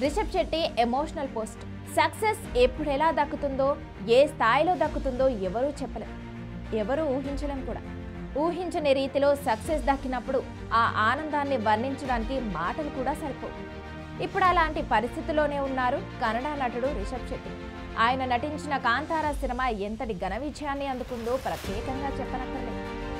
Rishabh Shetty emotional post. Success ఎప్పుడు ఎలా దక్కుతుందో, ఏ స్థాయిలో దక్కుతుందో ఎవరూ చెప్పలేం, ఎవరూ ఊహించలేం కూడా. ఊహించని రీతిలో సక్సెస్ దక్కినప్పుడు ఆ ఆనందాన్ని వర్ణించడానికి మాటలు కూడా సరిపోవు. ఇప్పుడు అలాంటి పరిస్థితిలోనే ఉన్నారు కన్నడ నటుడు రిషబ్ శెట్టి. ఆయన నటించిన కాంతారా సినిమా ఎంతటి ఘన విజయాన్ని అందుకుందో ప్రత్యేకంగా చెప్పనక్కర్లేదు.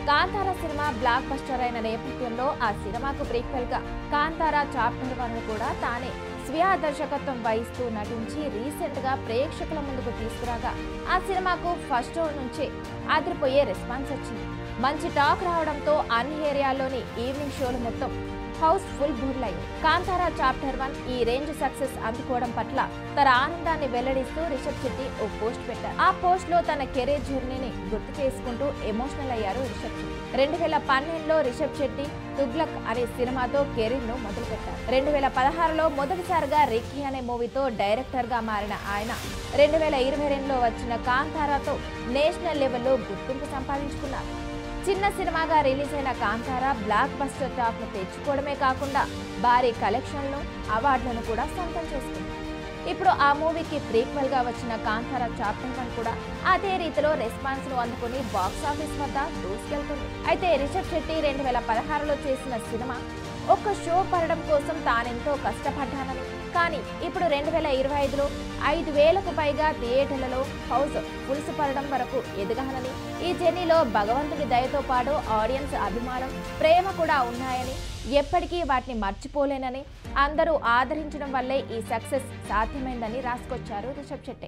కాంతారా సినిమా బ్లాక్ బస్టర్ అయిన నేపథ్యంలో ఆ సినిమాకు ప్రీక్వెల్ గా కాంతారా చాప్టర్ 1 కూడా తానే స్వీయ దర్శకత్వం వహిస్తూ నటించి రీసెంట్ గా ప్రేక్షకుల ముందుకు తీసుకురాగా ఆ సినిమాకు ఫస్ట్ షో నుంచే అదిరిపోయే రెస్పాన్స్ వచ్చింది. మంచి టాక్ రావడంతో అన్ని ఏరియాల్లోని ఈవినింగ్ షోలు మొత్తం హౌస్ ఫుల్ బూర్లయ్యాయి. కాంతారా చాప్టర్ 1 ఈ రేంజ్ సక్సెస్ అందుకోవడం పట్ల తన ఆనందాన్ని వెల్లడిస్తూ రిషబ్ శెట్టి ఓ పోస్ట్ పెట్టారు. ఆ పోస్ట్ లో తన కెరీర్ జర్నీని గుర్తు చేసుకుంటూ ఎమోషనల్ అయ్యారు రిషబ్ శెట్టి. 2012లో రిషబ్ శెట్టి తుగ్లక్ అనే సినిమాతో కెరీర్ ను మొదలుపెట్టారు. 2016లో మొదటిసారిగా రిక్కీ అనే మూవీతో డైరెక్టర్ గా మారిన ఆయన 2022లో వచ్చిన కాంతారాతో నేషనల్ లెవెల్లో గుర్తింపు సంపాదించుకున్నారు. చిన్న సినిమాగా రిలీజ్ అయిన కాంతారా బ్లాక్ బస్టర్ టాక్ ను తెచ్చుకోవడమే కాకుండా భారీ కలెక్షన్లు, అవార్డులను కూడా సొంతం చేసుకుంది. ఇప్పుడు ఆ మూవీకి ప్రీక్వెల్ గా వచ్చిన కాంతారా చాప్టర్ 1 కూడా అదే రీతిలో రెస్పాన్స్ ను అందుకుని బాక్స్ ఆఫీస్ వద్ద దూసుకెళ్తుంది. అయితే రిషబ్ శెట్టి 2016లో చేసిన సినిమా ఒక్క షో పడడం కోసం తానెంతో కష్టపడ్డానని, కానీ ఇప్పుడు 2025లో 5,000కు పైగా థియేటర్లలో హౌస్ ఫుల్స్ పడడం వరకు ఎదగానని, ఈ జర్నీలో భగవంతుడి దయతో పాటు ఆడియన్స్ అభిమానం, ప్రేమ కూడా ఉన్నాయని, ఎప్పటికీ వాటిని మర్చిపోలేనని, అందరూ ఆదరించడం వల్లే ఈ సక్సెస్ సాధ్యమైందని రాసుకొచ్చారు రిషబ్ శెట్టి.